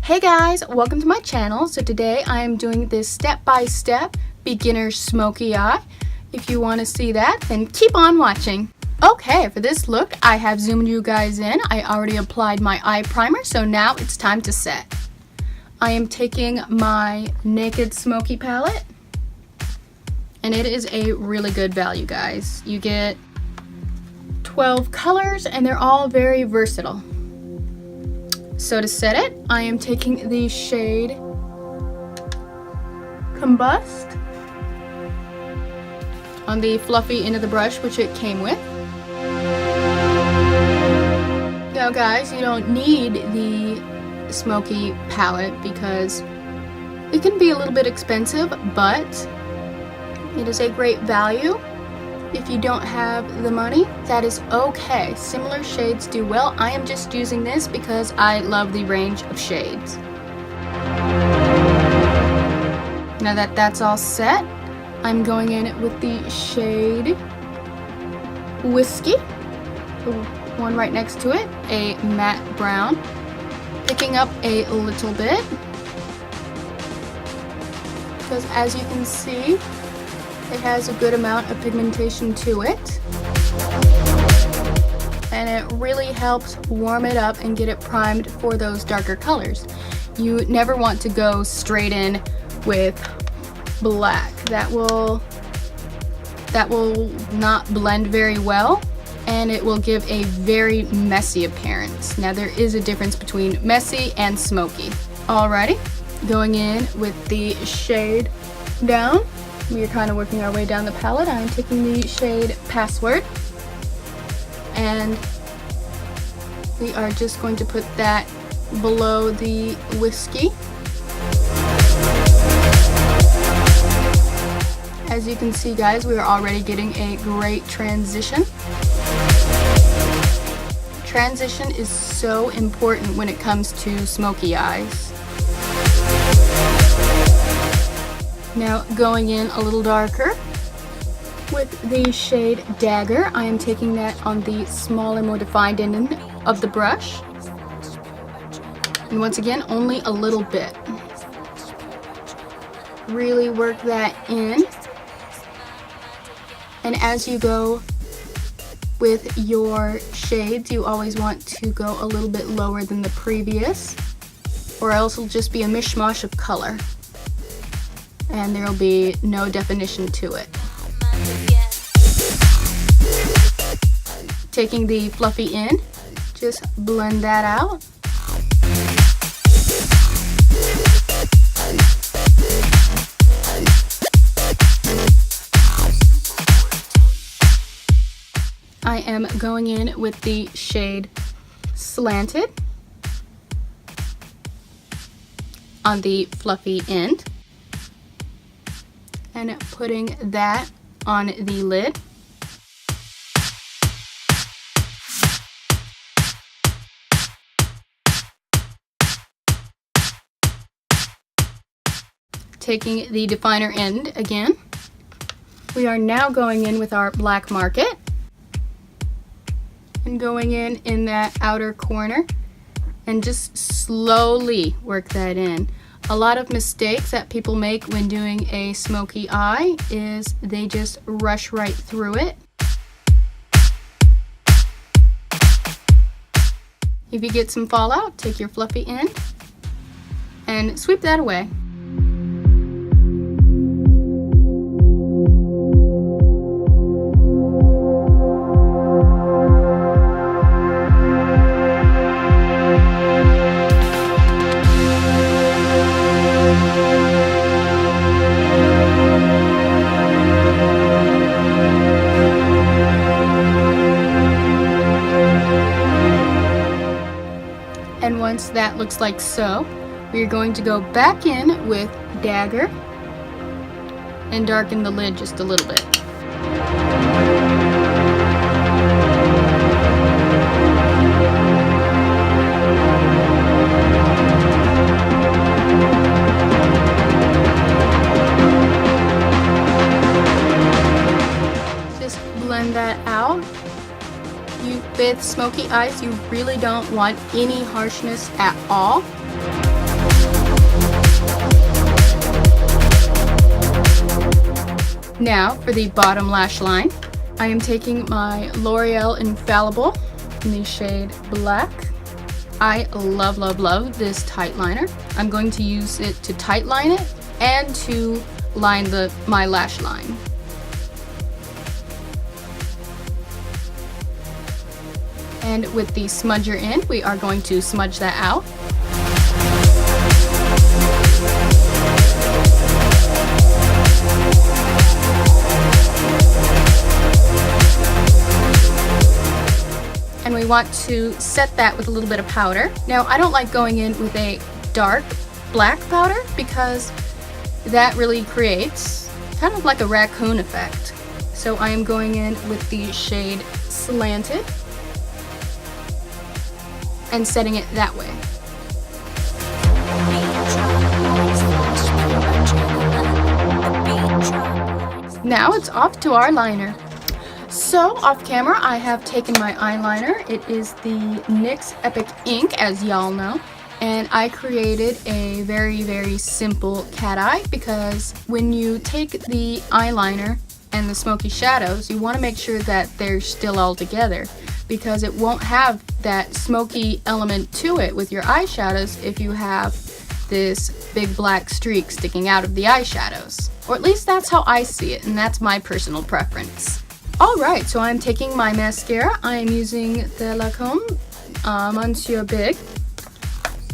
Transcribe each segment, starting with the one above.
Hey guys, welcome to my channel. So today I am doing this step-by-step beginner smoky eye. If you want to see that, then keep on watching. Okay, for this look, I have zoomed you guys in. I already applied my eye primer, so now it's time to set. I am taking my Naked Smoky palette, and it is a really good value, guys. You get 12 colors, and they're all very versatile. So to set it, I am taking the shade Combust on the fluffy end of the brush, which it came with. Now guys, you don't need the smoky palette because it can be a little bit expensive, but it is a great value. If you don't have the money, that is okay. Similar shades do well. I am just using this because I love the range of shades. Now that that's all set, I'm going in with the shade Whiskey, the one right next to it, a matte brown, picking up a little bit, because as you can see, it has a good amount of pigmentation to it, and it really helps warm it up and get it primed for those darker colors. You never want to go straight in with black. That will not blend very well, and it will give a very messy appearance. Now there is a difference between messy and smoky. Alrighty, going in with the shade Down. We are kind of working our way down the palette. I'm taking the shade Password, and we are just going to put that below the Whiskey. As you can see, guys, we are already getting a great transition. Transition is so important when it comes to smoky eyes. Now going in a little darker with the shade Dagger. I am taking that on the smaller, more defined end of the brush. And once again, only a little bit. Really work that in. And as you go with your shades, you always want to go a little bit lower than the previous, or else it'll just be a mishmash of color, and there'll be no definition to it. Taking the fluffy end, just blend that out. I am going in with the shade Slanted on the fluffy end, and putting that on the lid. Taking the definer end again. We are now going in with our black market and going in that outer corner and just slowly work that in. A lot of mistakes that people make when doing a smoky eye is they just rush right through it. If you get some fallout, take your fluffy end and sweep that away. And once that looks like so, we are going to go back in with Dagger and darken the lid just a little bit. Just blend that out. With smoky eyes, you really don't want any harshness at all. Now for the bottom lash line, I am taking my L'Oreal Infallible in the shade Black. I love, love, love this tight liner. I'm going to use it to tight line it and to line my lash line. And with the smudger in, we are going to smudge that out. And we want to set that with a little bit of powder. Now, I don't like going in with a dark black powder because that really creates kind of like a raccoon effect. So I am going in with the shade Slanted and setting it that way. Now it's off to our liner. So off camera, I have taken my eyeliner. It is the NYX Epic Ink, as y'all know. And I created a very, very simple cat eye because when you take the eyeliner and the smoky shadows, you want to make sure that they're still all together because it won't have that smoky element to it with your eyeshadows if you have this big black streak sticking out of the eyeshadows. Or at least that's how I see it, and that's my personal preference. Alright, so I'm taking my mascara. I am using the Lancôme Monsieur Big.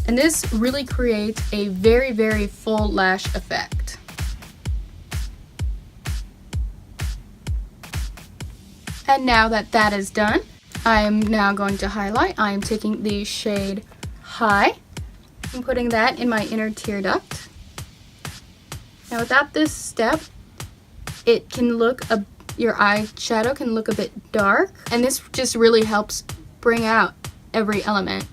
And this really creates a very, very full lash effect. And now that that is done, I am now going to highlight. I am taking the shade High and putting that in my inner tear duct. Now without this step, it can look your eyeshadow can look a bit dark, and this just really helps bring out every element.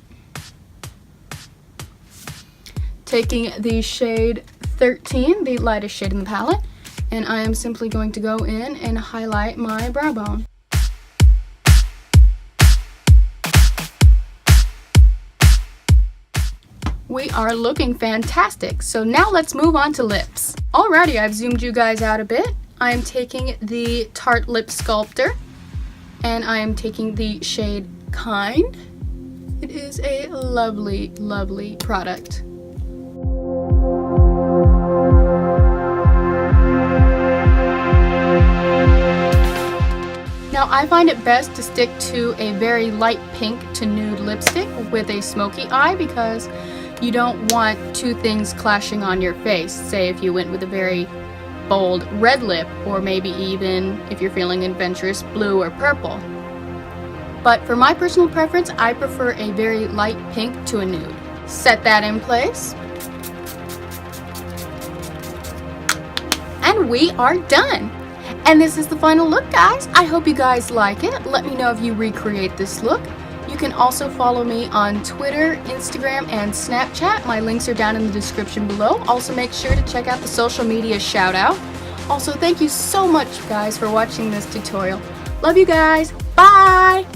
Taking the shade 13, the lightest shade in the palette, and I am simply going to go in and highlight my brow bone. We are looking fantastic, so now let's move on to lips. Alrighty, I've zoomed you guys out a bit. I am taking the Tarte Lip Sculptor, and I am taking the shade Kind. It is a lovely, lovely product. Now, I find it best to stick to a very light pink to nude lipstick with a smoky eye because you don't want two things clashing on your face. Say if you went with a very bold red lip, or maybe even, if you're feeling adventurous, blue or purple. But for my personal preference, I prefer a very light pink to a nude. Set that in place. And we are done. And this is the final look, guys. I hope you guys like it. Let me know if you recreate this look. You can also follow me on Twitter, Instagram, and Snapchat. My links are down in the description below. Also, make sure to check out the social media shout out. Also, thank you so much, guys, for watching this tutorial. Love you guys. Bye!